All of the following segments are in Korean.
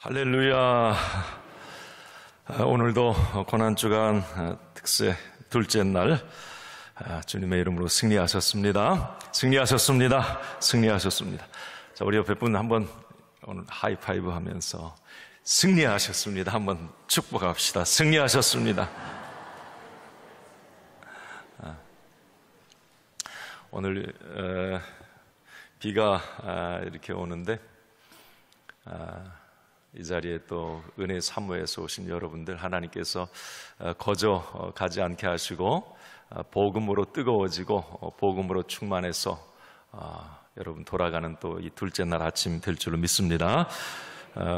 할렐루야. 오늘도 고난주간 특세 둘째 날 주님의 이름으로 승리하셨습니다. 승리하셨습니다. 승리하셨습니다. 자, 우리 옆에 분 한번 오늘 하이파이브 하면서 승리하셨습니다. 한번 축복합시다. 승리하셨습니다. 오늘 비가 이렇게 오는데 이 자리에 또 은혜 사모에서 오신 여러분들 하나님께서 거저 가지 않게 하시고 복음으로 뜨거워지고 복음으로 충만해서 여러분 돌아가는 또 이 둘째 날 아침 될 줄로 믿습니다.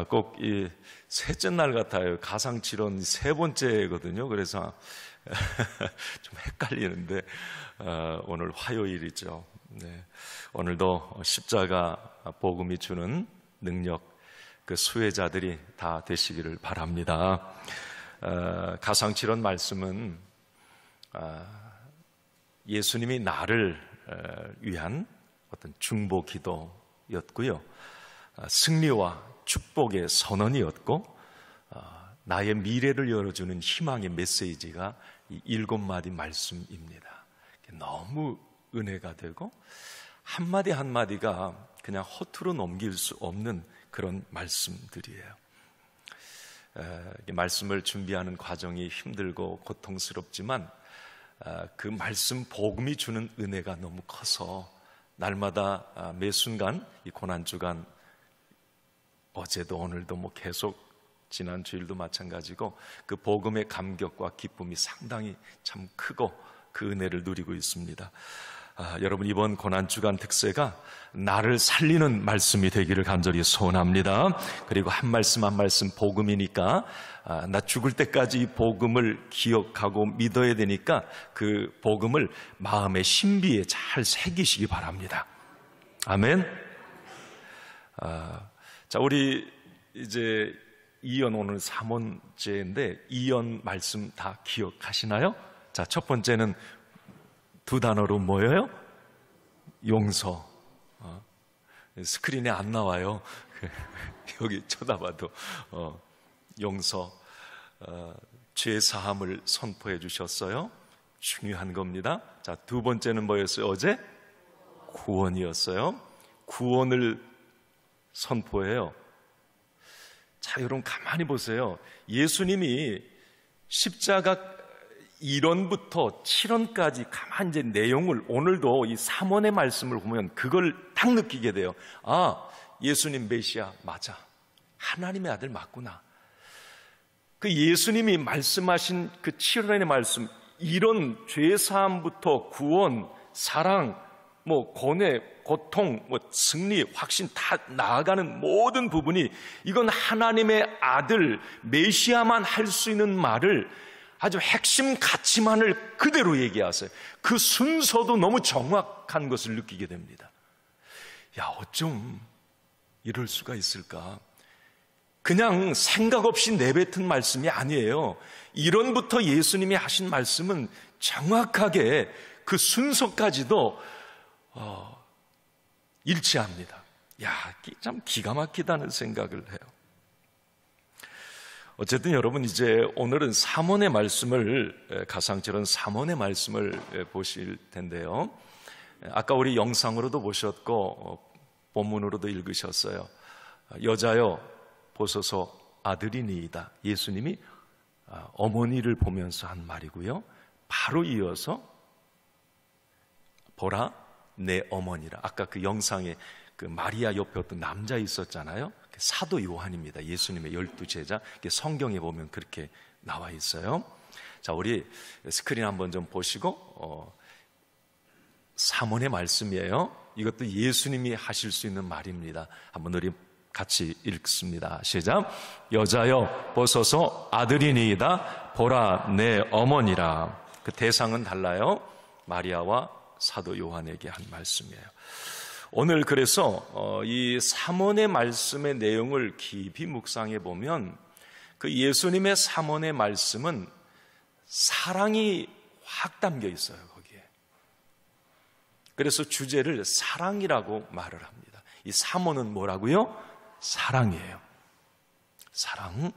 꼭 이 셋째 날 같아요. 가상칠언 세 번째거든요. 그래서 좀 헷갈리는데 오늘 화요일이죠. 네. 오늘도 십자가 복음이 주는 능력 그 수혜자들이 다 되시기를 바랍니다. 가상칠언 말씀은 예수님이 나를 위한 어떤 중보 기도였고요. 승리와 축복의 선언이었고 나의 미래를 열어주는 희망의 메시지가 이 7마디 말씀입니다. 너무 은혜가 되고 한마디 한마디가 그냥 허투루 넘길 수 없는 그런 말씀들이에요. 말씀을 준비하는 과정이 힘들고 고통스럽지만 그 말씀 복음이 주는 은혜가 너무 커서 날마다 매 순간 이 고난주간 어제도 오늘도 뭐 계속 지난 주일도 마찬가지고 그 복음의 감격과 기쁨이 상당히 참 크고 그 은혜를 누리고 있습니다. 여러분 이번 고난주간 특세가 나를 살리는 말씀이 되기를 간절히 소원합니다. 그리고 한 말씀 한 말씀 복음이니까 나 죽을 때까지 이 복음을 기억하고 믿어야 되니까 그 복음을 마음의 신비에 잘 새기시기 바랍니다. 아멘. 자, 우리 이제 2연 오늘 3번째인데 2연 말씀 다 기억하시나요? 자, 첫 번째는 두 단어로 뭐예요? 용서. 스크린에 안 나와요. 여기 쳐다봐도 용서. 죄 사함을 선포해 주셨어요. 중요한 겁니다. 자, 두 번째는 뭐였어요? 어제? 구원이었어요. 구원을 선포해요. 자, 여러분 가만히 보세요. 예수님이 십자가 1원부터 7원까지 가만히 이제 내용을 오늘도 이 3원의 말씀을 보면 그걸 딱 느끼게 돼요. 아, 예수님 메시아 맞아. 하나님의 아들 맞구나. 그 예수님이 말씀하신 그 7원의 말씀, 이런 죄사함부터 구원, 사랑, 뭐 고뇌, 고통, 뭐 승리, 확신 다 나아가는 모든 부분이 이건 하나님의 아들 메시아만 할 수 있는 말을 아주 핵심 가치만을 그대로 얘기하세요. 그 순서도 너무 정확한 것을 느끼게 됩니다. 야, 어쩜 이럴 수가 있을까? 그냥 생각 없이 내뱉은 말씀이 아니에요. 1원부터 예수님이 하신 말씀은 정확하게 그 순서까지도 일치합니다. 야, 참 기가 막히다는 생각을 해요. 어쨌든 여러분 이제 오늘은 3원의 말씀을 가상처럼 3원의 말씀을 보실 텐데요. 아까 우리 영상으로도 보셨고 본문으로도 읽으셨어요. 여자여 보소서 아들이니이다. 예수님이 어머니를 보면서 한 말이고요. 바로 이어서 보라 내 어머니라. 아까 그 영상에 그 마리아 옆에 어떤 남자 있었잖아요. 사도 요한입니다. 예수님의 12제자. 성경에 보면 그렇게 나와 있어요. 자, 우리 스크린 한번 좀 보시고 3원의 말씀이에요. 이것도 예수님이 하실 수 있는 말입니다. 한번 우리 같이 읽습니다. 시작. 여자여 보소서 아들이니이다. 보라 내 어머니라. 그 대상은 달라요. 마리아와 사도 요한에게 한 말씀이에요. 오늘 그래서 이 3원의 말씀의 내용을 깊이 묵상해 보면 그 예수님의 3원의 말씀은 사랑이 확 담겨 있어요, 거기에. 그래서 주제를 사랑이라고 말을 합니다. 이 3원은 뭐라고요? 사랑이에요. 사랑.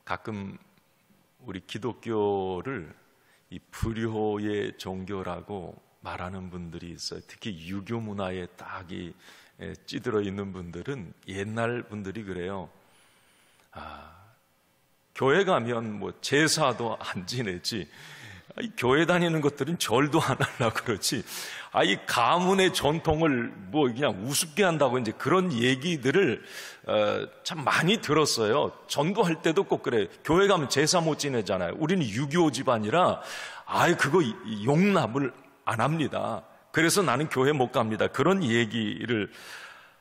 가끔 우리 기독교를 이 불효의 종교라고 말하는 분들이 있어요. 특히 유교 문화에 딱이 찌들어 있는 분들은, 옛날 분들이 그래요. 교회 가면 뭐 제사도 안 지내지, 교회 다니는 것들은 절도 안 하려고 그러지, 이 가문의 전통을 뭐 그냥 우습게 한다고 이제 그런 얘기들을 참 많이 들었어요. 전도할 때도 꼭 그래. 교회 가면 제사 못 지내잖아요. 우리는 유교 집안이라 그거 용납을 안 합니다. 그래서 나는 교회 못 갑니다. 그런 얘기를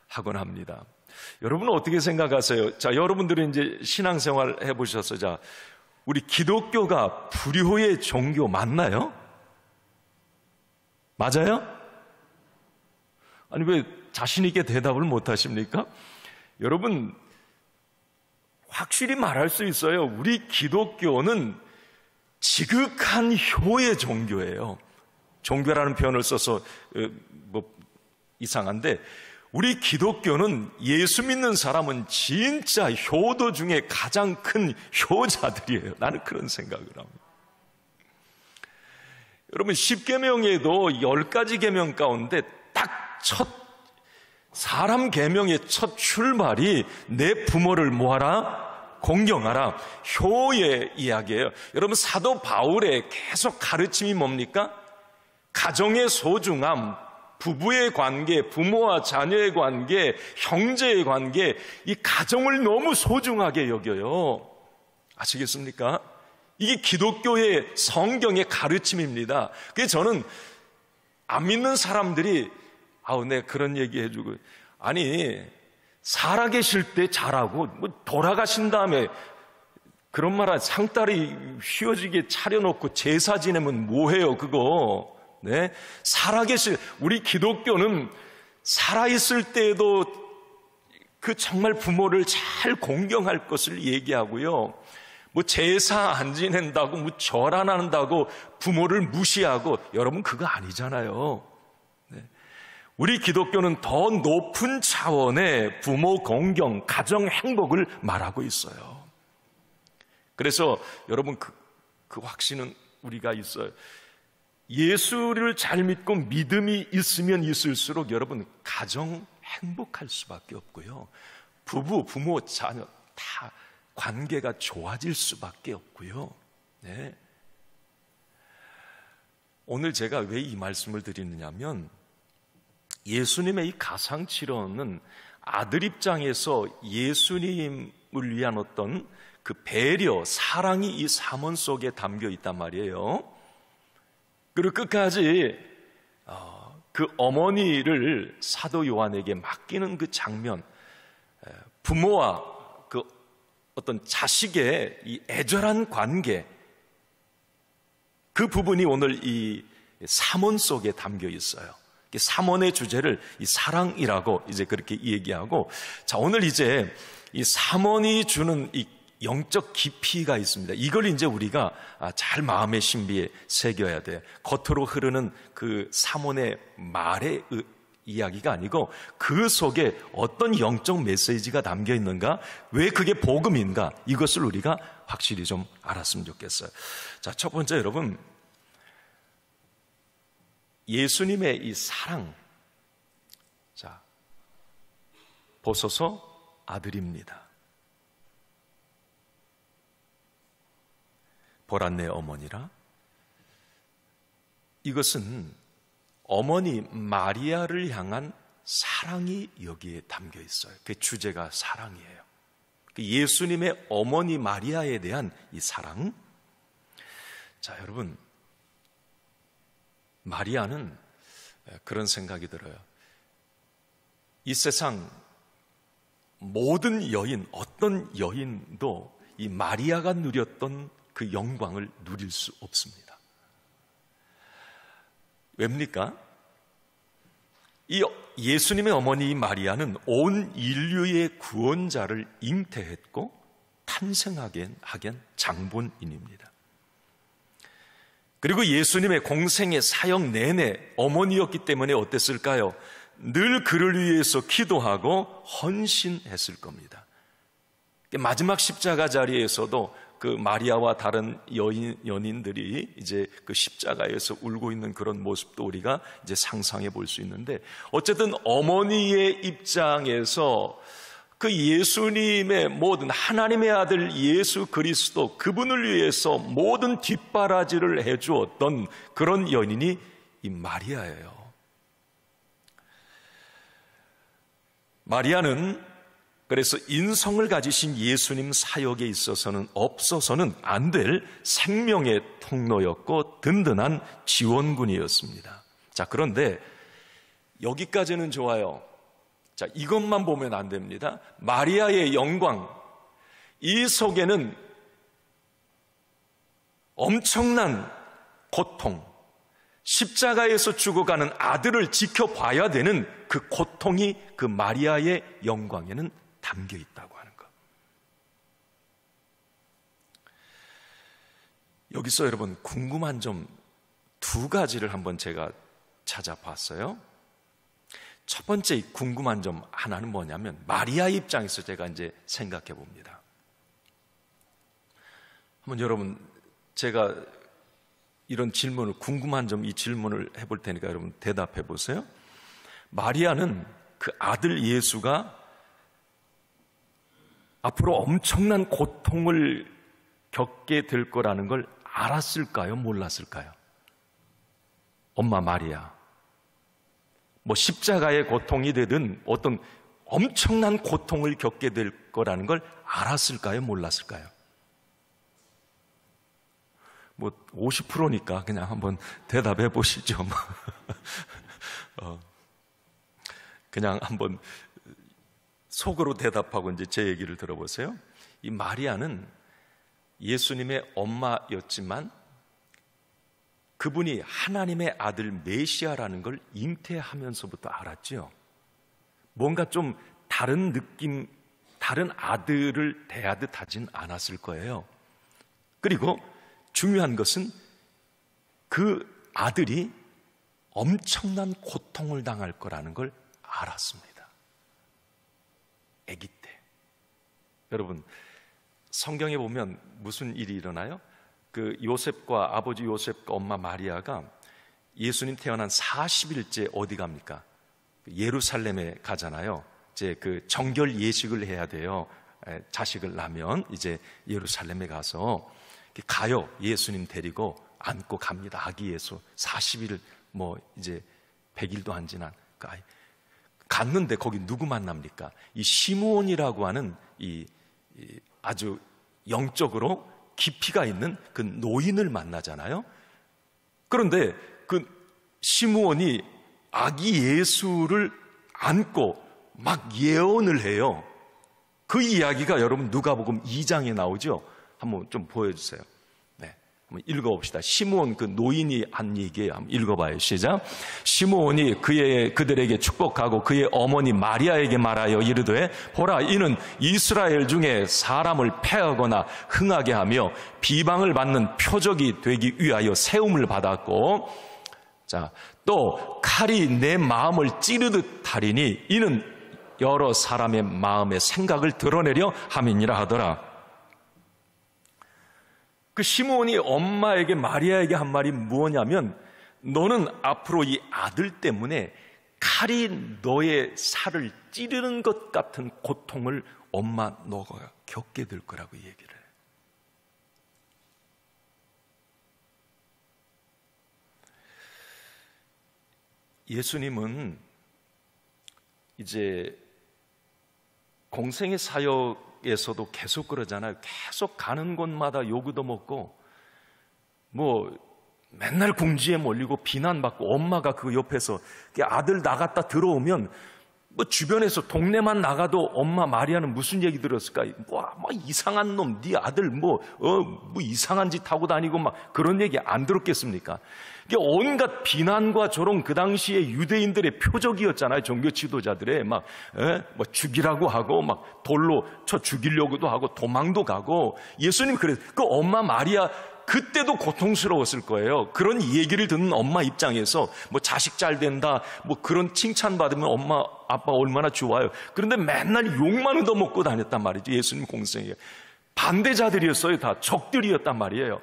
하곤 합니다. 여러분은 어떻게 생각하세요? 자, 여러분들은 이제 신앙생활 해보셔서, 자, 우리 기독교가 불효의 종교 맞나요? 맞아요? 아니, 왜 자신 있게 대답을 못 하십니까? 여러분, 확실히 말할 수 있어요. 우리 기독교는 지극한 효의 종교예요. 종교라는 표현을 써서 뭐 이상한데, 우리 기독교는, 예수 믿는 사람은 진짜 효도 중에 가장 큰 효자들이에요. 나는 그런 생각을 합니다. 여러분, 10계명에도 10가지 계명 가운데 딱 사람 계명의 첫 출발이 내 부모를 뭐하라? 공경하라. 효의 이야기예요. 여러분, 사도 바울의 계속 가르침이 뭡니까? 가정의 소중함, 부부의 관계, 부모와 자녀의 관계, 형제의 관계, 이 가정을 너무 소중하게 여겨요. 아시겠습니까? 이게 기독교의 성경의 가르침입니다. 그래서 저는 안 믿는 사람들이 내가 그런 얘기 해주고, 아니, 살아계실 때 잘하고 뭐 돌아가신 다음에 그런 말, 상다리 휘어지게 차려놓고 제사 지내면 뭐해요 그거. 네, 우리 기독교는 살아있을 때에도 그 정말 부모를 잘 공경할 것을 얘기하고요. 뭐 제사 안 지낸다고, 뭐 절 안 한다고 부모를 무시하고, 여러분 그거 아니잖아요. 네. 우리 기독교는 더 높은 차원의 부모 공경, 가정 행복을 말하고 있어요. 그래서 여러분 그 확신은 우리가 있어요. 예수를 잘 믿고 믿음이 있으면 있을수록 여러분 가정 행복할 수밖에 없고요. 부부, 부모, 자녀 다 관계가 좋아질 수밖에 없고요. 네. 오늘 제가 왜 이 말씀을 드리느냐면, 예수님의 이 가상치료는 아들 입장에서 예수님을 위한 어떤 그 배려, 사랑이 이 사문 속에 담겨 있단 말이에요. 그리고 끝까지 그 어머니를 사도 요한에게 맡기는 그 장면, 부모와 그 어떤 자식의 이 애절한 관계, 그 부분이 오늘 이 사문 속에 담겨 있어요. 사문의 주제를 이 사랑이라고 이제 그렇게 얘기하고, 자, 오늘 이제 이 사문이 주는 이 영적 깊이가 있습니다. 이걸 이제 우리가 잘 마음의 신비에 새겨야 돼요. 겉으로 흐르는 그 사문의 말의 이야기가 아니고, 그 속에 어떤 영적 메시지가 담겨 있는가, 왜 그게 복음인가, 이것을 우리가 확실히 좀 알았으면 좋겠어요. 자, 첫 번째, 여러분, 예수님의 이 사랑. 자, 보소서 아들입니다. 보라 내 어머니라. 이것은 어머니 마리아를 향한 사랑이 여기에 담겨 있어요. 그 주제가 사랑이에요. 예수님의 어머니 마리아에 대한 이 사랑. 자, 여러분, 마리아는 그런 생각이 들어요. 이 세상 모든 여인, 어떤 여인도 이 마리아가 누렸던 그 영광을 누릴 수 없습니다. 왜입니까? 이 예수님의 어머니 마리아는 온 인류의 구원자를 잉태했고 탄생하게 한 장본인입니다. 그리고 예수님의 공생의 사역 내내 어머니였기 때문에 어땠을까요? 늘 그를 위해서 기도하고 헌신했을 겁니다. 마지막 십자가 자리에서도 그 마리아와 다른 연인들이 이제 그 십자가에서 울고 있는 그런 모습도 우리가 이제 상상해 볼 수 있는데, 어쨌든 어머니의 입장에서 그 예수님의 모든, 하나님의 아들 예수 그리스도, 그분을 위해서 모든 뒷바라지를 해주었던 그런 연인이 이 마리아예요. 마리아는 그래서 인성을 가지신 예수님 사역에 있어서는 없어서는 안 될 생명의 통로였고 든든한 지원군이었습니다. 자, 그런데 여기까지는 좋아요. 자, 이것만 보면 안 됩니다. 마리아의 영광, 이 속에는 엄청난 고통, 십자가에서 죽어가는 아들을 지켜봐야 되는 그 고통이 그 마리아의 영광에는 담겨 있다고 하는 것. 여기서 여러분 궁금한 점 두 가지를 한번 제가 찾아봤어요. 첫 번째 궁금한 점 하나는 뭐냐면, 마리아 입장에서 제가 이제 생각해 봅니다. 한번 여러분, 제가 이런 질문을, 궁금한 점 이 질문을 해볼 테니까 여러분 대답해 보세요. 마리아는 그 아들 예수가 앞으로 엄청난 고통을 겪게 될 거라는 걸 알았을까요? 몰랐을까요? 엄마 마리아, 뭐 십자가의 고통이 되든 어떤 엄청난 고통을 겪게 될 거라는 걸 알았을까요? 몰랐을까요? 뭐 50%니까 그냥 한번 대답해 보시죠. 그냥 한번 속으로 대답하고 이제 제 얘기를 들어보세요. 이 마리아는 예수님의 엄마였지만 그분이 하나님의 아들 메시아라는 걸 잉태하면서부터 알았죠. 뭔가 좀 다른 느낌, 다른 아들을 대하듯 하진 않았을 거예요. 그리고 중요한 것은 그 아들이 엄청난 고통을 당할 거라는 걸 알았습니다. 아기 때. 여러분, 성경에 보면 무슨 일이 일어나요? 그 요셉과 아버지 요셉과 엄마 마리아가 예수님 태어난 40일째 어디 갑니까? 예루살렘에 가잖아요. 이제 그 정결 예식을 해야 돼요. 자식을 낳으면 이제 예루살렘에 가서 가요. 예수님 데리고 안고 갑니다. 아기 예수 40일 뭐 이제 100일도 안 지난 그 아이 갔는데 거기 누구 만납니까? 이 시므온이라고 하는 이 아주 영적으로 깊이가 있는 그 노인을 만나잖아요. 그런데 그 시므온이 아기 예수를 안고 막 예언을 해요. 그 이야기가 여러분 누가복음 2장에 나오죠. 한번 좀 보여주세요. 네, 한번 읽어봅시다. 시므온 그 노인이 한 얘기예요. 한번 읽어봐요. 시작. 시므온이 그들에게 축복하고 그의 어머니 마리아에게 말하여 이르되, 보라, 이는 이스라엘 중에 사람을 패하거나 흥하게 하며 비방을 받는 표적이 되기 위하여 세움을 받았고, 자, 또 칼이 내 마음을 찌르듯 하리니 이는 여러 사람의 마음의 생각을 드러내려 함이니라 하더라. 그 시므온이 엄마에게 마리아에게 한 말이 뭐냐면, 너는 앞으로 이 아들 때문에 칼이 너의 살을 찌르는 것 같은 고통을 엄마 너가 겪게 될 거라고 얘기를 해요. 예수님은 이제 공생의 사역에서도 계속 그러잖아요. 계속 가는 곳마다 요구도 먹고 뭐 맨날 궁지에 몰리고 비난받고, 엄마가 그 옆에서 아들 나갔다 들어오면 뭐 주변에서 동네만 나가도 엄마 마리아는 무슨 얘기 들었을까? 뭐 이상한 놈, 네 아들 뭐 이상한 짓 하고 다니고 막 그런 얘기 안 들었겠습니까? 이게 온갖 비난과 조롱, 그 당시에 유대인들의 표적이었잖아요. 종교 지도자들의 막 죽이라고 하고 막 돌로 쳐 죽이려고도 하고 도망도 가고. 예수님 그래서 그 엄마 마리아 그때도 고통스러웠을 거예요. 그런 얘기를 듣는 엄마 입장에서 뭐 자식 잘 된다, 뭐 그런 칭찬받으면 엄마, 아빠 얼마나 좋아요. 그런데 맨날 욕만 얻어먹고 다녔단 말이죠. 예수님 공생에. 반대자들이었어요. 다 적들이었단 말이에요.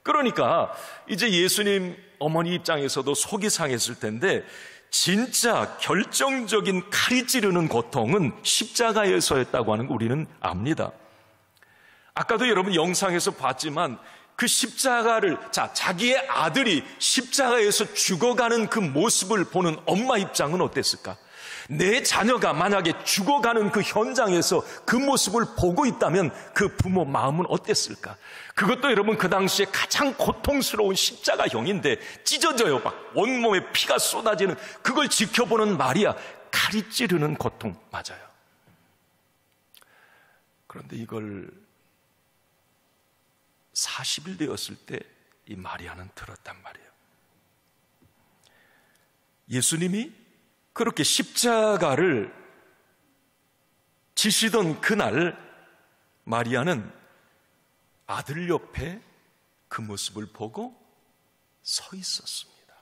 그러니까 이제 예수님 어머니 입장에서도 속이 상했을 텐데, 진짜 결정적인 칼이 찌르는 고통은 십자가에서였다고 하는 거 우리는 압니다. 아까도 여러분 영상에서 봤지만 그 십자가를, 자기의 아들이 십자가에서 죽어가는 그 모습을 보는 엄마 입장은 어땠을까? 내 자녀가 만약에 죽어가는 그 현장에서 그 모습을 보고 있다면 그 부모 마음은 어땠을까? 그것도 여러분 그 당시에 가장 고통스러운 십자가형인데 찢어져요. 막 온몸에 피가 쏟아지는 그걸 지켜보는 마리아, 칼이 찌르는 고통 맞아요. 그런데 이걸 40일 되었을 때 이 마리아는 들었단 말이에요. 예수님이 그렇게 십자가를 지시던 그날 마리아는 아들 옆에 그 모습을 보고 서 있었습니다.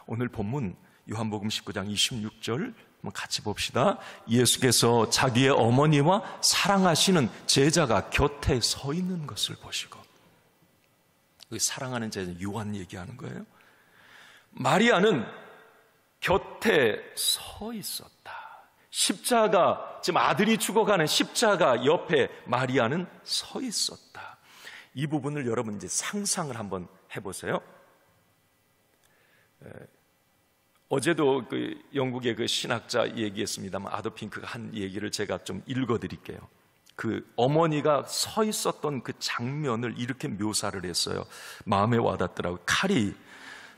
오늘 본문 요한복음 19장 26절 한번 같이 봅시다. 예수께서 자기의 어머니와 사랑하시는 제자가 곁에 서 있는 것을 보시고, 사랑하는 제자 요한 얘기하는 거예요. 마리아는 곁에 서 있었다. 십자가, 지금 아들이 죽어가는 십자가 옆에 마리아는 서 있었다. 이 부분을 여러분 이제 상상을 한번 해보세요. 어제도 그 영국의 그 신학자 얘기했습니다만 아더 핑크가 한 얘기를 제가 좀 읽어드릴게요. 그 어머니가 서 있었던 그 장면을 이렇게 묘사를 했어요. 마음에 와닿더라고요. 칼이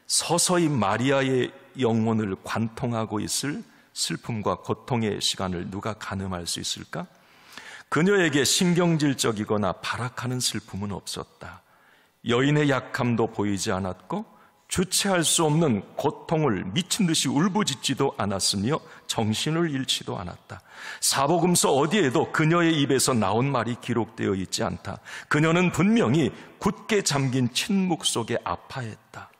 서서히 마리아의 영혼을 관통하고 있을 슬픔과 고통의 시간을 누가 가늠할 수 있을까? 그녀에게 신경질적이거나 발악하는 슬픔은 없었다. 여인의 약함도 보이지 않았고 주체할 수 없는 고통을 미친 듯이 울부짖지도 않았으며 정신을 잃지도 않았다. 사복음서 어디에도 그녀의 입에서 나온 말이 기록되어 있지 않다. 그녀는 분명히 굳게 잠긴 침묵 속에 아파했다.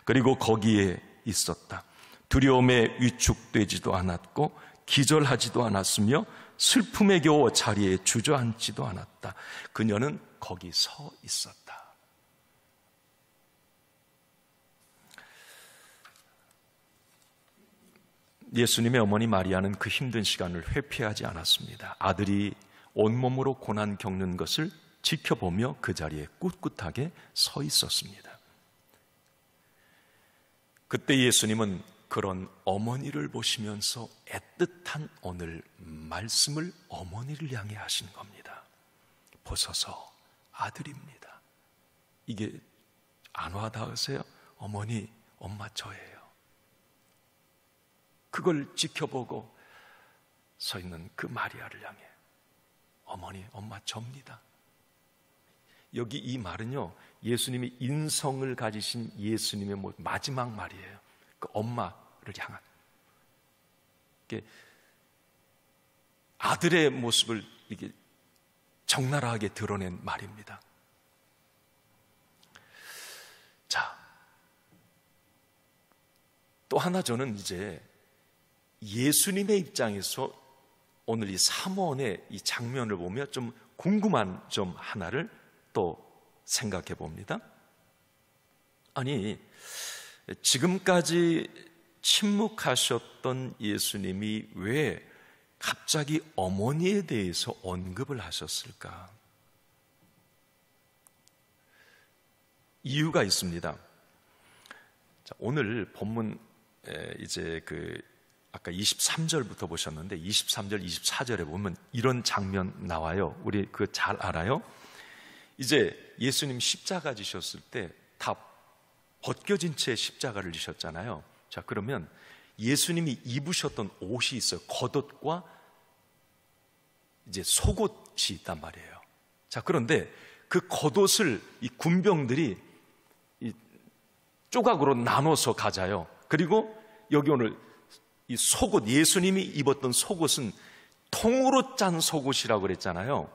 그리고 거기에 있었다. 두려움에 위축되지도 않았고 기절하지도 않았으며 슬픔에 겨워 자리에 주저앉지도 않았다. 그녀는 거기 서 있었다. 예수님의 어머니 마리아는 그 힘든 시간을 회피하지 않았습니다. 아들이 온몸으로 고난 겪는 것을 지켜보며 그 자리에 꿋꿋하게 서 있었습니다. 그때 예수님은 그런 어머니를 보시면서 애틋한 오늘 말씀을 어머니를 향해 하신 겁니다. 보소서 아들입니다. 이게 안 와닿으세요? 어머니, 엄마 저예요. 그걸 지켜보고 서 있는 그 마리아를 향해 어머니, 엄마 접니다. 여기 이 말은요, 예수님이 인성을 가지신 예수님의 마지막 말이에요. 그 엄마를 향한 아들의 모습을 이게 적나라하게 드러낸 말입니다. 자, 또 하나 저는 이제 예수님의 입장에서 오늘 이 사모원의 이 장면을 보며 좀 궁금한 점 하나를 또 생각해 봅니다. 아니, 지금까지 침묵하셨던 예수님이 왜 갑자기 어머니에 대해서 언급을 하셨을까? 이유가 있습니다. 자, 오늘 본문 이제 아까 23절부터 보셨는데 23절, 24절에 보면 이런 장면 나와요. 우리 잘 알아요? 이제 예수님 십자가 지셨을 때 다 벗겨진 채 십자가를 지셨잖아요. 자, 그러면 예수님이 입으셨던 옷이 있어요. 겉옷과 이제 속옷이 있단 말이에요. 자, 그런데 그 겉옷을 이 군병들이 이 조각으로 나눠서 가져요. 그리고 여기 오늘 이 속옷, 예수님이 입었던 속옷은 통으로 짠 속옷이라고 그랬잖아요.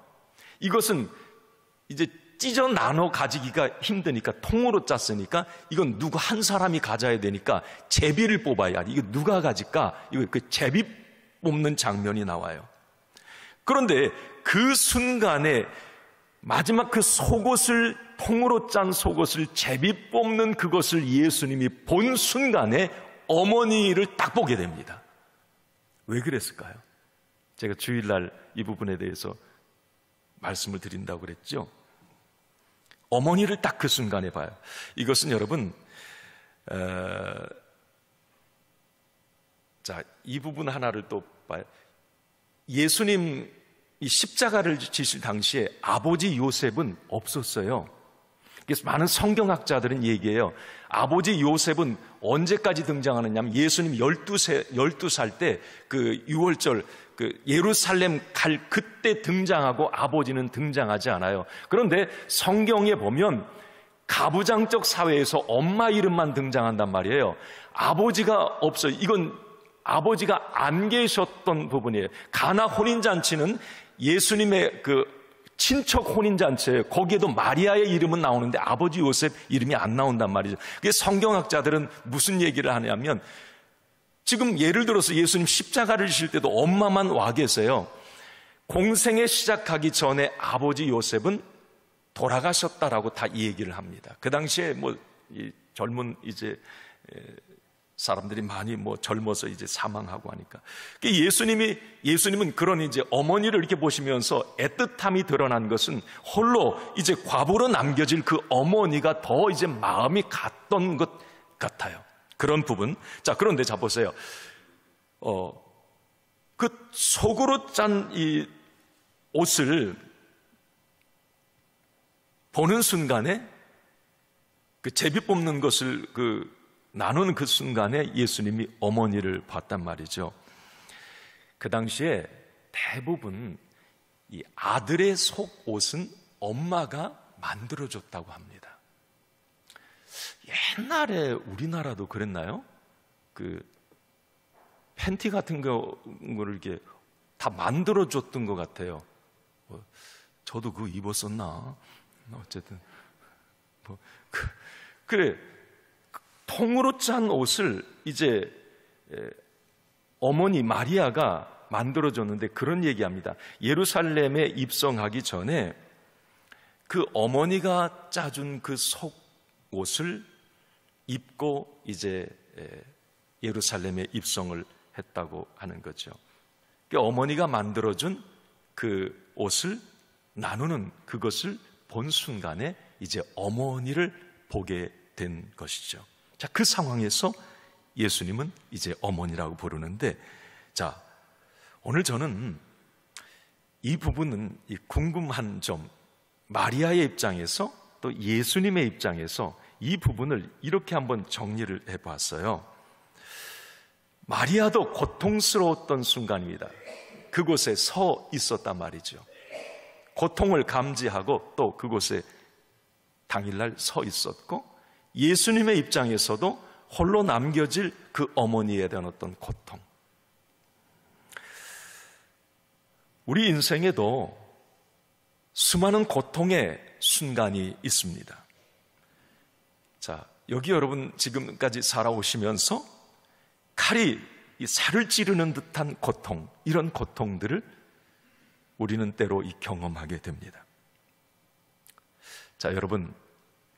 이것은 이제 찢어 나눠 가지기가 힘드니까 통으로 짰으니까 이건 누구 한 사람이 가져야 되니까 제비를 뽑아야 돼. 이거 누가 가질까? 이거 그 제비 뽑는 장면이 나와요. 그런데 그 순간에 마지막 그 속옷을, 통으로 짠 속옷을 제비 뽑는 그것을 예수님이 본 순간에 어머니를 딱 보게 됩니다. 왜 그랬을까요? 제가 주일날 이 부분에 대해서 말씀을 드린다고 그랬죠. 어머니를 딱 그 순간에 봐요. 이것은 여러분, 자, 이 부분 하나를 또 봐요. 예수님 이 십자가를 지실 당시에 아버지 요셉은 없었어요. 그래서 많은 성경학자들은 얘기해요. 아버지 요셉은 언제까지 등장하느냐면 예수님 12살 때 그 6월절 그 예루살렘 갈 그때 등장하고 아버지는 등장하지 않아요. 그런데 성경에 보면 가부장적 사회에서 엄마 이름만 등장한단 말이에요. 아버지가 없어요. 이건 아버지가 안 계셨던 부분이에요. 가나 혼인잔치는 예수님의 그 친척 혼인잔치예요. 거기에도 마리아의 이름은 나오는데 아버지 요셉 이름이 안 나온단 말이죠. 그게 성경학자들은 무슨 얘기를 하냐면 지금 예를 들어서 예수님 십자가를 지실 때도 엄마만 와 계세요. 공생에 시작하기 전에 아버지 요셉은 돌아가셨다라고 다 이 얘기를 합니다. 그 당시에 뭐 이 젊은 이제 사람들이 많이 뭐 젊어서 이제 사망하고 하니까. 예수님은 그런 이제 어머니를 이렇게 보시면서 애틋함이 드러난 것은 홀로 이제 과부로 남겨질 그 어머니가 더 이제 마음이 갔던 것 같아요. 그런 부분. 자, 그런데 자 보세요. 그 속으로 짠 이 옷을 보는 순간에 그 제비 뽑는 것을 나누는 그 순간에 예수님이 어머니를 봤단 말이죠. 그 당시에 대부분 이 아들의 속옷은 엄마가 만들어줬다고 합니다. 옛날에 우리나라도 그랬나요? 그 팬티 같은 거를 이렇게 다 만들어줬던 것 같아요. 저도 그거 입었었나? 어쨌든 그래. 통으로 짠 옷을 이제 어머니 마리아가 만들어줬는데 그런 얘기합니다. 예루살렘에 입성하기 전에 그 어머니가 짜준 그 속옷을 입고 이제 예루살렘에 입성을 했다고 하는 거죠. 그러니까 어머니가 만들어준 그 옷을 나누는 그것을 본 순간에 이제 어머니를 보게 된 것이죠. 자, 그 상황에서 예수님은 이제 어머니라고 부르는데, 자, 오늘 저는 이 부분은 이 궁금한 점, 마리아의 입장에서 또 예수님의 입장에서 이 부분을 이렇게 한번 정리를 해봤어요. 마리아도 고통스러웠던 순간입니다. 그곳에 서 있었단 말이죠. 고통을 감지하고 또 그곳에 당일날 서 있었고, 예수님의 입장에서도 홀로 남겨질 그 어머니에 대한 어떤 고통. 우리 인생에도 수많은 고통의 순간이 있습니다. 자, 여기 여러분 지금까지 살아오시면서 칼이 이 살을 찌르는 듯한 고통, 이런 고통들을 우리는 때로 경험하게 됩니다. 자, 여러분,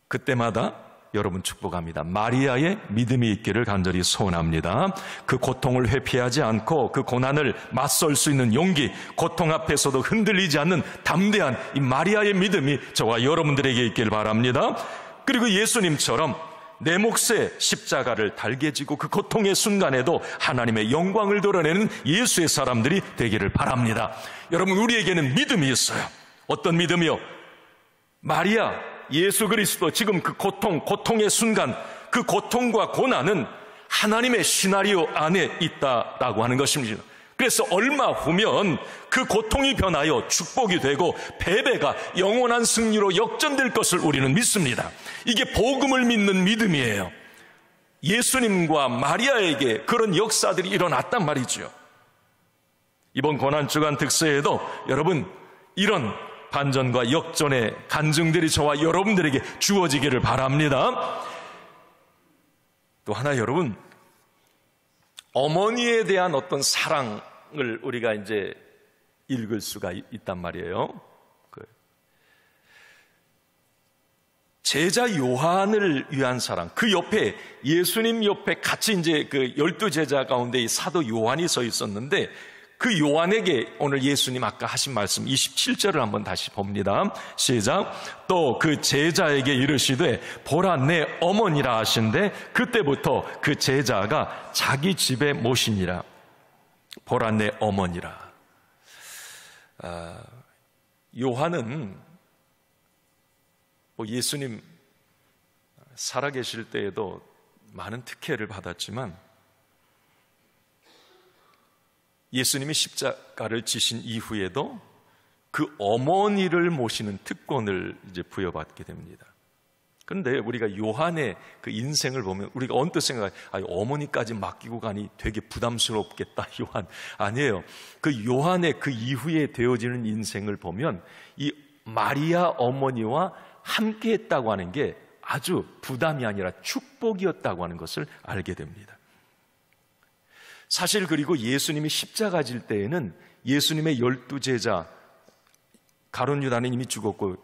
그때마다 여러분 축복합니다. 마리아의 믿음이 있기를 간절히 소원합니다. 그 고통을 회피하지 않고 그 고난을 맞설 수 있는 용기, 고통 앞에서도 흔들리지 않는 담대한 이 마리아의 믿음이 저와 여러분들에게 있길 바랍니다. 그리고 예수님처럼 내 몫에 십자가를 달게 지고 그 고통의 순간에도 하나님의 영광을 드러내는 예수의 사람들이 되기를 바랍니다. 여러분, 우리에게는 믿음이 있어요. 어떤 믿음이요? 마리아, 예수 그리스도 지금 그 고통의 순간, 그 고통과 고난은 하나님의 시나리오 안에 있다라고 하는 것입니다. 그래서 얼마 후면 그 고통이 변하여 축복이 되고 패배가 영원한 승리로 역전될 것을 우리는 믿습니다. 이게 복음을 믿는 믿음이에요. 예수님과 마리아에게 그런 역사들이 일어났단 말이죠. 이번 고난주간 특세에도 여러분, 이런 반전과 역전의 간증들이 저와 여러분들에게 주어지기를 바랍니다. 또 하나 여러분, 어머니에 대한 어떤 사랑을 우리가 이제 읽을 수가 있단 말이에요. 제자 요한을 위한 사랑, 그 옆에 예수님 옆에 같이 이제 그 12제자 가운데 이 사도 요한이 서 있었는데, 그 요한에게 오늘 예수님 아까 하신 말씀 27절을 한번 다시 봅니다. 시작. 또 그 제자에게 이르시되 보라 내 어머니라 하신대, 그때부터 그 제자가 자기 집에 모시니라. 보라 내 어머니라. 요한은 예수님 살아계실 때에도 많은 특혜를 받았지만, 예수님이 십자가를 지신 이후에도 그 어머니를 모시는 특권을 이제 부여받게 됩니다. 그런데 우리가 요한의 그 인생을 보면 우리가 언뜻 생각해, 어머니까지 맡기고 가니 되게 부담스럽겠다, 요한. 아니에요. 그 요한의 그 이후에 되어지는 인생을 보면 이 마리아 어머니와 함께 했다고 하는 게 아주 부담이 아니라 축복이었다고 하는 것을 알게 됩니다. 사실 그리고 예수님이 십자가 질 때에는 예수님의 12제자, 가룟 유다는 이미 죽었고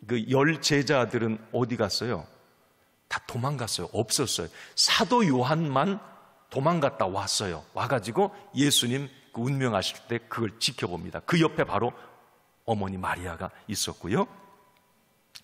그 10제자들은 어디 갔어요? 다 도망갔어요. 없었어요. 사도 요한만 도망갔다 왔어요. 와가지고 예수님 그 운명하실 때 그걸 지켜봅니다. 그 옆에 바로 어머니 마리아가 있었고요.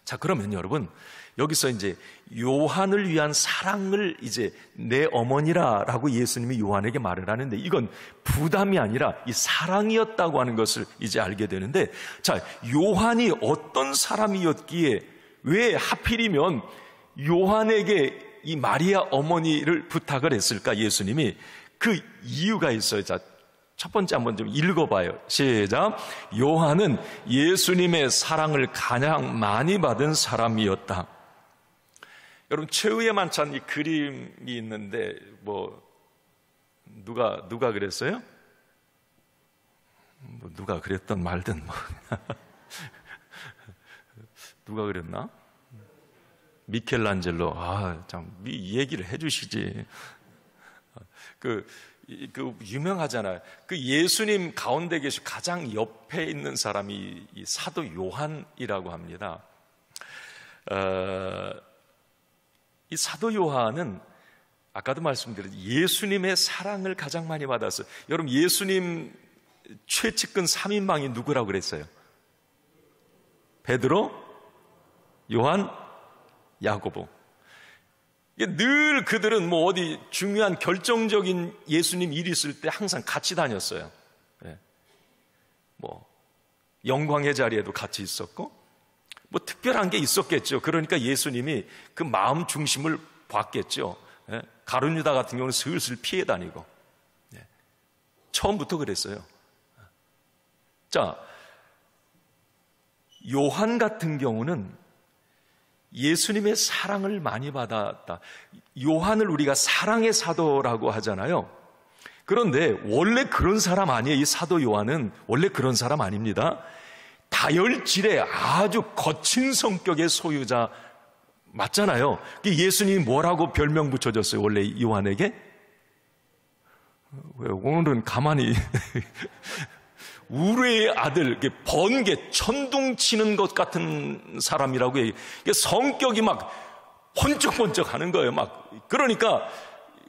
자, 그러면 여러분, 여기서 이제 요한을 위한 사랑을 이제 내 어머니라라고 예수님이 요한에게 말을 하는데, 이건 부담이 아니라 이 사랑이었다고 하는 것을 이제 알게 되는데, 자, 요한이 어떤 사람이었기에 왜 하필이면 요한에게 이 마리아 어머니를 부탁을 했을까? 예수님이 그 이유가 있어요. 자, 첫 번째 한번 좀 읽어봐요. 시작. 요한은 예수님의 사랑을 가장 많이 받은 사람이었다. 여러분, 최후의 만찬 이 그림이 있는데 누가 그랬어요? 누가 그랬던 말든 누가 그랬나? 미켈란젤로. 참 이 얘기를 해주시지. 그 유명하잖아요. 그 예수님 가운데 계신 가장 옆에 있는 사람이 이 사도 요한이라고 합니다. 이 사도 요한은 아까도 말씀드렸듯이 예수님의 사랑을 가장 많이 받았어요. 여러분, 예수님 최측근 3인방이 누구라고 그랬어요? 베드로, 요한, 야고보. 늘 그들은 어디 중요한 결정적인 예수님 일이 있을 때 항상 같이 다녔어요. 영광의 자리에도 같이 있었고, 특별한 게 있었겠죠. 그러니까 예수님이 그 마음 중심을 봤겠죠. 가룟 유다 같은 경우는 슬슬 피해 다니고. 처음부터 그랬어요. 자, 요한 같은 경우는 예수님의 사랑을 많이 받았다. 요한을 우리가 사랑의 사도라고 하잖아요. 그런데 원래 그런 사람 아니에요. 이 사도 요한은 원래 그런 사람 아닙니다. 다혈질의 아주 거친 성격의 소유자 맞잖아요. 예수님이 뭐라고 별명 붙여줬어요? 원래 요한에게? 왜 오늘은 가만히 우레의 아들, 번개, 천둥 치는 것 같은 사람이라고 해요. 성격이 막 번쩍번쩍 하는 거예요. 그러니까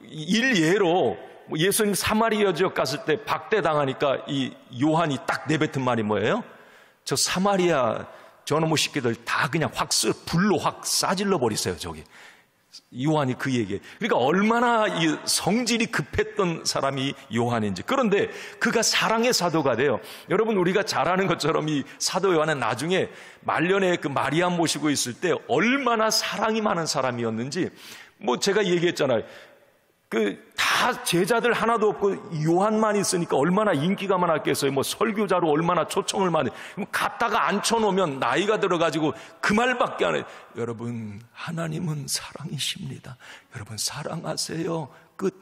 일예로 예수님 사마리아 지역 갔을 때 박대당하니까 이 요한이 딱 내뱉은 말이 뭐예요? 저 사마리아 저놈의 새끼들 다 그냥 불로 확 싸질러 버리세요. 저기 요한이 그 얘기에. 그러니까 얼마나 이 성질이 급했던 사람이 요한인지. 그런데 그가 사랑의 사도가 돼요. 여러분, 우리가 잘 아는 것처럼 이 사도 요한은 나중에 말년에 그 마리아 모시고 있을 때 얼마나 사랑이 많은 사람이었는지 제가 얘기했잖아요. 다 제자들 하나도 없고 요한만 있으니까 얼마나 인기가 많았겠어요. 설교자로 얼마나 초청을 많이. 갖다가 앉혀놓으면 나이가 들어가지고 그 말밖에 안 해요. 여러분, 하나님은 사랑이십니다. 여러분, 사랑하세요. 끝.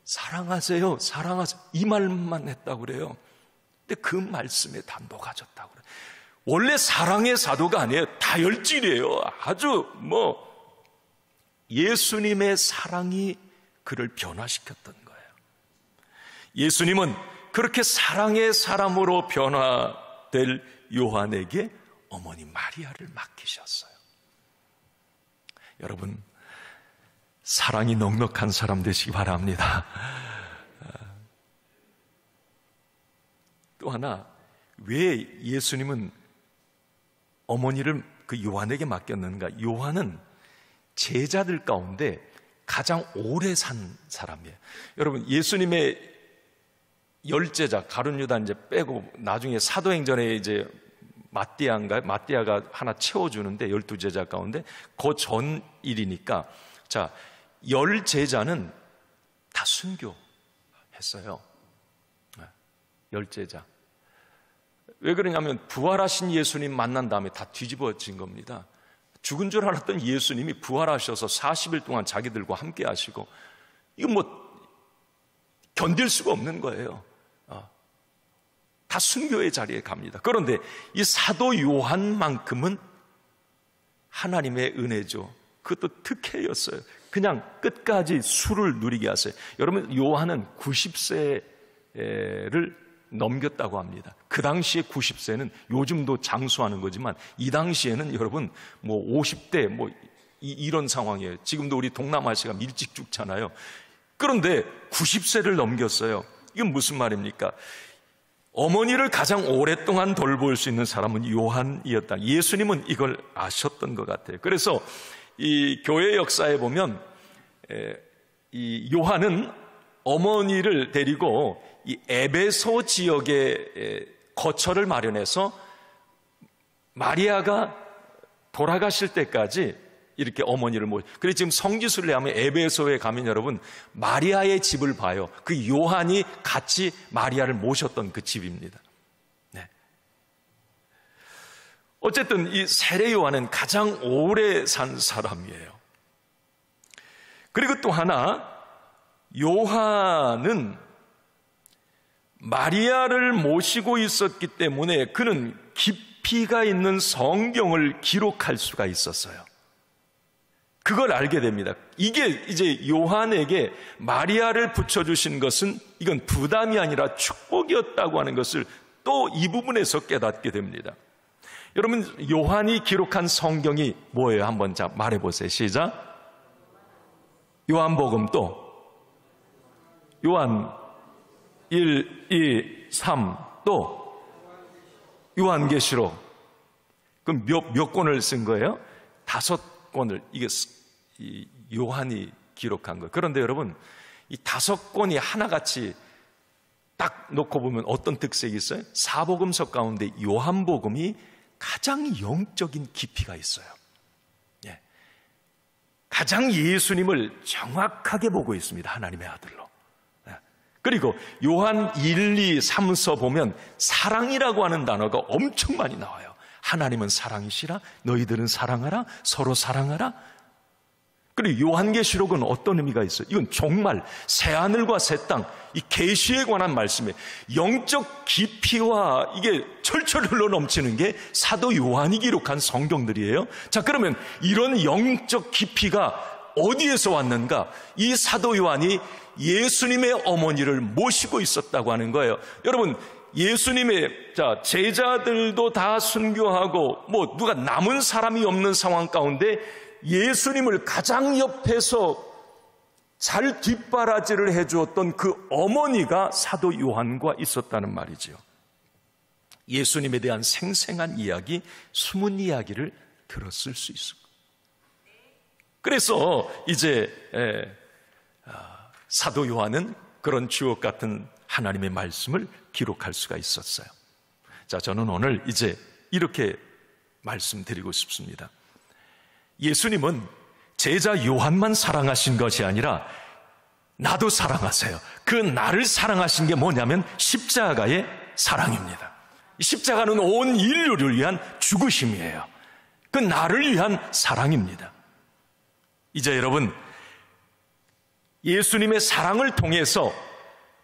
사랑하세요. 사랑하세요. 이 말만 했다고 그래요. 근데 그 말씀에 다 녹아졌다고 그래요. 원래 사랑의 사도가 아니에요. 다혈질이에요. 아주 예수님의 사랑이 그를 변화시켰던 거예요. 예수님은 그렇게 사랑의 사람으로 변화될 요한에게 어머니 마리아를 맡기셨어요. 여러분, 사랑이 넉넉한 사람 되시기 바랍니다. 또 하나, 왜 예수님은 어머니를 그 요한에게 맡겼는가? 요한은 제자들 가운데 가장 오래 산 사람이에요. 여러분, 예수님의 열제자 가룟 유다 이제 빼고 나중에 사도행전에 이제 마띠아가 하나 채워주는데 12제자 가운데 그 전 일이니까, 자, 10제자는 다 순교했어요. 10제자. 왜 그러냐면 부활하신 예수님 만난 다음에 다 뒤집어진 겁니다. 죽은 줄 알았던 예수님이 부활하셔서 40일 동안 자기들과 함께 하시고, 이거 견딜 수가 없는 거예요. 다 순교의 자리에 갑니다. 그런데 이 사도 요한만큼은 하나님의 은혜죠. 그것도 특혜였어요. 그냥 끝까지 수를 누리게 하세요. 여러분, 요한은 90세를 넘겼다고 합니다. 그 당시에 90세는 요즘도 장수하는 거지만 이 당시에는 여러분 50대 이런 상황이에요. 지금도 우리 동남아시아가 일찍 죽잖아요. 그런데 90세를 넘겼어요. 이건 무슨 말입니까? 어머니를 가장 오랫동안 돌볼 수 있는 사람은 요한이었다. 예수님은 이걸 아셨던 것 같아요. 그래서 이 교회 역사에 보면 이 요한은 어머니를 데리고 이 에베소 지역에 거처를 마련해서 마리아가 돌아가실 때까지 이렇게 어머니를 그래서 지금 성지순례 하면 에베소에 가면 여러분 마리아의 집을 봐요. 그 요한이 같이 마리아를 모셨던 그 집입니다. 네. 어쨌든 이 세례 요한은 가장 오래 산 사람이에요. 그리고 또 하나, 요한은 마리아를 모시고 있었기 때문에 그는 깊이가 있는 성경을 기록할 수가 있었어요. 그걸 알게 됩니다. 이게 이제 요한에게 마리아를 붙여주신 것은 이건 부담이 아니라 축복이었다고 하는 것을 또 이 부분에서 깨닫게 됩니다. 여러분, 요한이 기록한 성경이 뭐예요? 한번 말해보세요. 시작. 요한복음, 또 요한 1, 2, 3, 또 요한계시록. 그럼 몇 권을 쓴 거예요? 5권을 이게 요한이 기록한 거예요. 그런데 여러분, 이 5권이 하나같이 딱 놓고 보면 어떤 특색이 있어요? 사복음서 가운데 요한복음이 가장 영적인 깊이가 있어요. 예. 가장 예수님을 정확하게 보고 있습니다. 하나님의 아들로. 예. 그리고 요한 1, 2, 3서 보면 사랑이라고 하는 단어가 엄청 많이 나와요. 하나님은 사랑이시라, 너희들은 사랑하라, 서로 사랑하라. 그리고 요한계시록은 어떤 의미가 있어요? 이건 정말 새하늘과 새 땅, 이 계시에 관한 말씀이에요. 영적 깊이와 이게 철철 흘러 넘치는 게 사도 요한이 기록한 성경들이에요. 자, 그러면 이런 영적 깊이가 어디에서 왔는가? 이 사도 요한이 예수님의 어머니를 모시고 있었다고 하는 거예요. 여러분, 예수님의 제자들도 다 순교하고 누가 남은 사람이 없는 상황 가운데 예수님을 가장 옆에서 잘 뒷바라지를 해주었던 그 어머니가 사도 요한과 있었다는 말이죠. 예수님에 대한 생생한 이야기, 숨은 이야기를 들었을 수 있습니다. 그래서 이제 사도 요한은 그런 주옥 같은 하나님의 말씀을 기록할 수가 있었어요. 자, 저는 오늘 이제 이렇게 말씀드리고 싶습니다. 예수님은 제자 요한만 사랑하신 것이 아니라 나도 사랑하세요. 그 나를 사랑하신 게 뭐냐면 십자가의 사랑입니다. 십자가는 온 인류를 위한 죽으심이에요. 그 나를 위한 사랑입니다. 이제 여러분, 예수님의 사랑을 통해서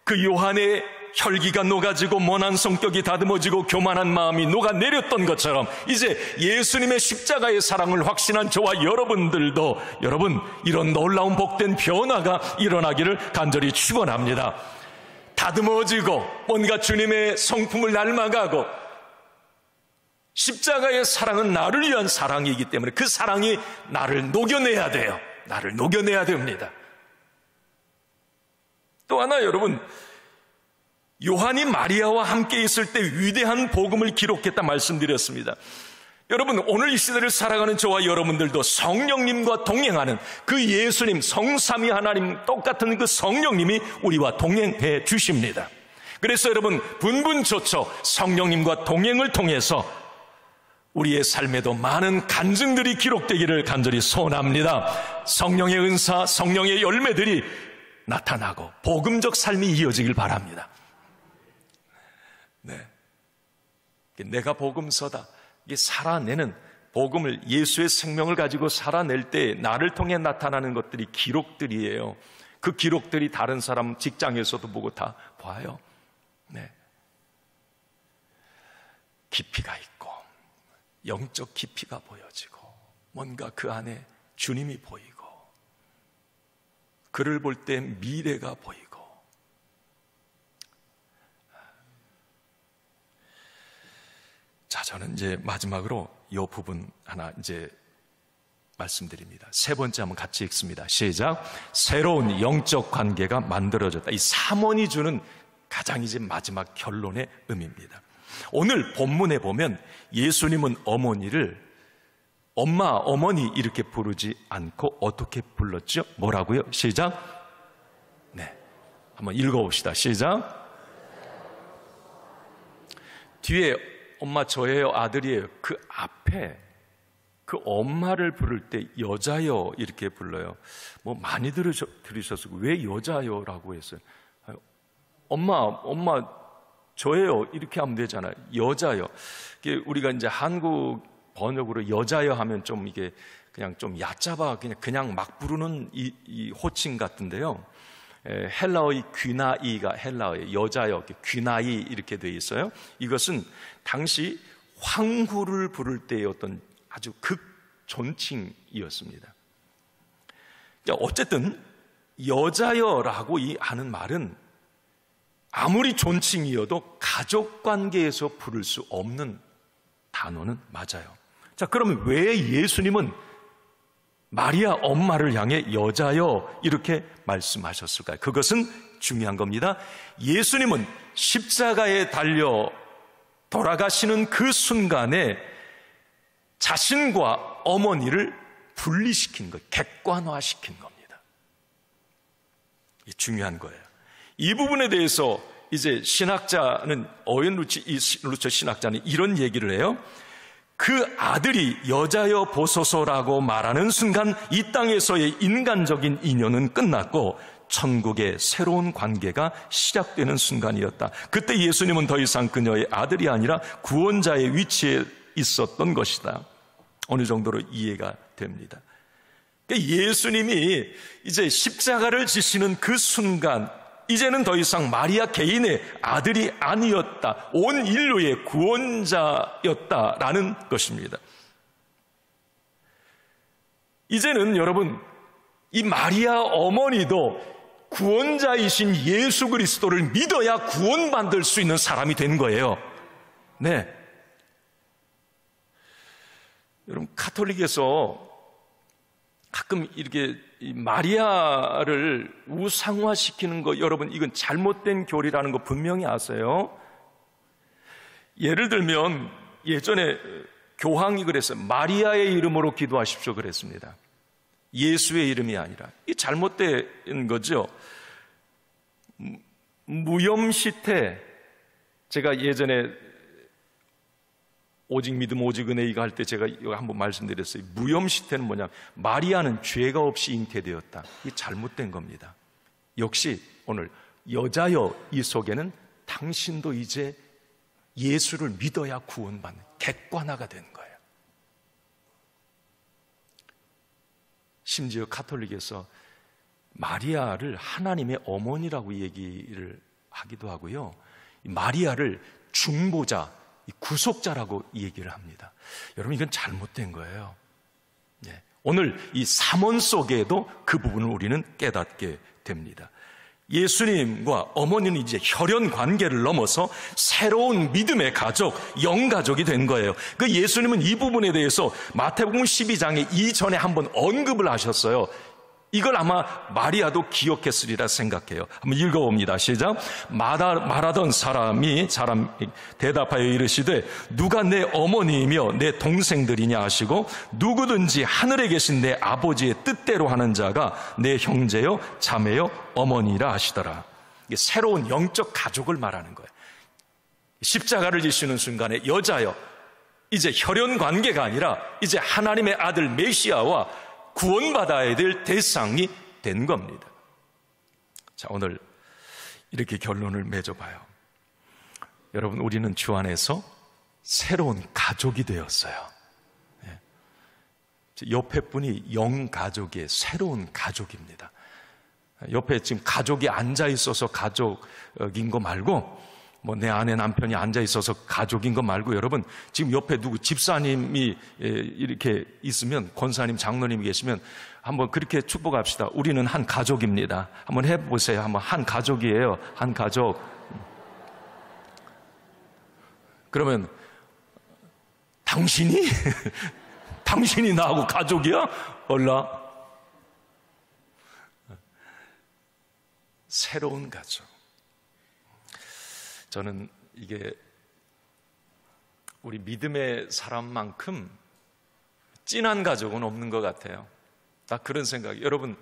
그 요한의 혈기가 녹아지고 모난 성격이 다듬어지고 교만한 마음이 녹아내렸던 것처럼 이제 예수님의 십자가의 사랑을 확신한 저와 여러분들도 여러분 이런 놀라운 복된 변화가 일어나기를 간절히 축원합니다. 다듬어지고 뭔가 주님의 성품을 닮아가고 십자가의 사랑은 나를 위한 사랑이기 때문에 그 사랑이 나를 녹여내야 돼요. 나를 녹여내야 됩니다. 또 하나 여러분, 요한이 마리아와 함께 있을 때 위대한 복음을 기록했다 말씀드렸습니다. 여러분, 오늘 이 시대를 살아가는 저와 여러분들도 성령님과 동행하는 그 예수님, 성삼위 하나님 똑같은 그 성령님이 우리와 동행해 주십니다. 그래서 여러분, 분분초초 성령님과 동행을 통해서 우리의 삶에도 많은 간증들이 기록되기를 간절히 소원합니다. 성령의 은사, 성령의 열매들이 나타나고 복음적 삶이 이어지길 바랍니다. 네, 내가 복음서다. 이게 살아내는 복음을, 예수의 생명을 가지고 살아낼 때 나를 통해 나타나는 것들이 기록들이에요. 그 기록들이 다른 사람 직장에서도 보고 다 봐요. 네, 깊이가 있고 영적 깊이가 보여지고 뭔가 그 안에 주님이 보이고 그를 볼 때 미래가 보이고. 자, 저는 이제 마지막으로 이 부분 하나 이제 말씀드립니다. 세 번째 한번 같이 읽습니다. 시작. 새로운 영적 관계가 만들어졌다. 이 3원이 주는 가장 이제 마지막 결론의 의미입니다. 오늘 본문에 보면 예수님은 어머니를 엄마, 어머니 이렇게 부르지 않고 어떻게 불렀죠? 뭐라고요? 시작. 네, 한번 읽어봅시다. 시작. 뒤에 엄마 저예요, 아들이에요. 그 앞에 그 엄마를 부를 때 여자여 이렇게 불러요. 뭐 많이 들으셨을 거예요. 왜 여자여라고 했어요? 엄마 저예요 이렇게 하면 되잖아요. 여자여. 이게 우리가 이제 한국 번역으로 여자여 하면 좀 이게 그냥 좀 얕잡아 그냥 막 부르는 이 호칭 같은데요. 헬라어의 귀나이가 헬라어의 여자여, 귀나이 이렇게 되어 있어요. 이것은 당시 황후를 부를 때의 어떤 아주 극존칭이었습니다. 어쨌든 여자여라고 하는 말은 아무리 존칭이어도 가족관계에서 부를 수 없는 단어는 맞아요. 자, 그러면 왜 예수님은 마리아 엄마를 향해 여자여 이렇게 말씀하셨을까요? 그것은 중요한 겁니다. 예수님은 십자가에 달려 돌아가시는 그 순간에 자신과 어머니를 분리시킨 것, 객관화시킨 겁니다. 이게 중요한 거예요. 이 부분에 대해서 이제 신학자는 어웬 루처 신학자는 이런 얘기를 해요. 그 아들이 여자여 보소서라고 말하는 순간 이 땅에서의 인간적인 인연은 끝났고 천국의 새로운 관계가 시작되는 순간이었다. 그때 예수님은 더 이상 그녀의 아들이 아니라 구원자의 위치에 있었던 것이다. 어느 정도로 이해가 됩니다. 예수님이 이제 십자가를 지시는 그 순간 이제는 더 이상 마리아 개인의 아들이 아니었다. 온 인류의 구원자였다라는 것입니다. 이제는 여러분, 이 마리아 어머니도 구원자이신 예수 그리스도를 믿어야 구원받을 수 있는 사람이 된 거예요. 네. 여러분, 카톨릭에서 가끔 이렇게 마리아를 우상화시키는 거, 여러분 이건 잘못된 교리라는 거 분명히 아세요? 예를 들면 예전에 교황이 그랬어요. 마리아의 이름으로 기도하십시오 그랬습니다. 예수의 이름이 아니라. 이 잘못된 거죠. 무염시태, 제가 예전에 오직 믿음 오직 은혜 이거 할 때 제가 이거 한번 말씀드렸어요. 무염시태는 뭐냐, 마리아는 죄가 없이 잉태되었다. 이게 잘못된 겁니다. 역시 오늘 여자여 이 속에는 당신도 이제 예수를 믿어야 구원받는 객관화가 되는 거예요. 심지어 카톨릭에서 마리아를 하나님의 어머니라고 얘기를 하기도 하고요. 마리아를 중보자, 구속자라고 얘기를 합니다. 여러분, 이건 잘못된 거예요. 네. 오늘 이 삼원 속에도 그 부분을 우리는 깨닫게 됩니다. 예수님과 어머니는 이제 혈연 관계를 넘어서 새로운 믿음의 가족, 영가족이 된 거예요. 그 예수님은 이 부분에 대해서 마태복음 12장에 이전에 한번 언급을 하셨어요. 이걸 아마 마리아도 기억했으리라 생각해요. 한번 읽어봅니다. 시작. 말하던 사람이 대답하여 이르시되 누가 내 어머니이며 내 동생들이냐 하시고 누구든지 하늘에 계신 내 아버지의 뜻대로 하는 자가 내 형제요 자매요 어머니라 하시더라. 이게 새로운 영적 가족을 말하는 거예요. 십자가를 지시는 순간에 여자요, 이제 혈연 관계가 아니라 이제 하나님의 아들 메시아와 구원받아야 될 대상이 된 겁니다. 자, 오늘 이렇게 결론을 맺어봐요. 여러분, 우리는 주 안에서 새로운 가족이 되었어요. 옆에 분이 영가족의 새로운 가족입니다. 옆에 지금 가족이 앉아 있어서 가족인 거 말고, 내 아내 남편이 앉아 있어서 가족인 거 말고, 여러분, 지금 옆에 누구 집사님이 이렇게 있으면, 권사님, 장로님이 계시면 한번 그렇게 축복합시다. 우리는 한 가족입니다. 한번 해보세요. 한번 한 가족이에요. 한 가족. 그러면 당신이 나하고 가족이야? 얼라? 새로운 가족. 저는 이게 우리 믿음의 사람만큼 찐한 가족은 없는 것 같아요. 딱 그런 생각이. 여러분,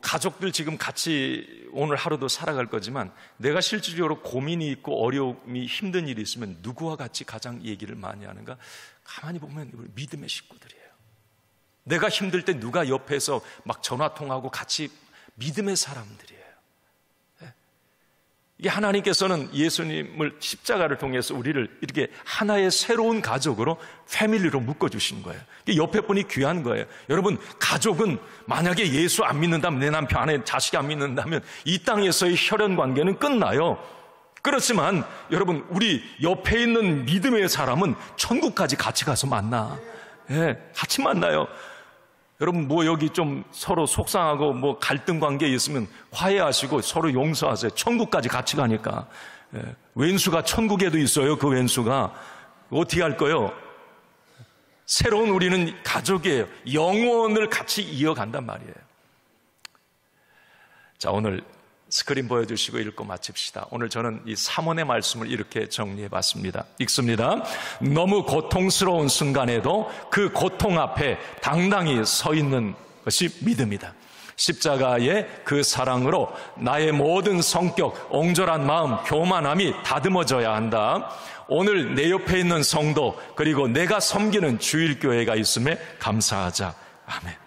가족들 지금 같이 오늘 하루도 살아갈 거지만 내가 실질적으로 고민이 있고 어려움이 힘든 일이 있으면 누구와 같이 가장 얘기를 많이 하는가? 가만히 보면 우리 믿음의 식구들이에요. 내가 힘들 때 누가 옆에서 막 전화통화하고 같이 믿음의 사람들이에요. 이게 하나님께서는 예수님을 십자가를 통해서 우리를 이렇게 하나의 새로운 가족으로, 패밀리로 묶어주신 거예요. 옆에 분이 귀한 거예요. 여러분, 가족은 만약에 예수 안 믿는다면, 내 남편, 아내, 자식이 안 믿는다면 이 땅에서의 혈연 관계는 끝나요. 그렇지만 여러분, 우리 옆에 있는 믿음의 사람은 천국까지 같이 가서 만나. 같이 만나요. 여러분, 여기 좀 서로 속상하고 갈등 관계에 있으면 화해하시고 서로 용서하세요. 천국까지 같이 가니까. 왼수가 천국에도 있어요. 그 왼수가. 어떻게 할 거예요? 새로운 우리는 가족이에요. 영혼을 같이 이어간단 말이에요. 자, 오늘 스크린 보여주시고 읽고 마칩시다. 오늘 저는 이 삼원의 말씀을 이렇게 정리해 봤습니다. 읽습니다. 너무 고통스러운 순간에도 그 고통 앞에 당당히 서 있는 것이 믿음이다. 십자가의 그 사랑으로 나의 모든 성격, 옹졸한 마음, 교만함이 다듬어져야 한다. 오늘 내 옆에 있는 성도, 그리고 내가 섬기는 주일교회가 있음에 감사하자. 아멘.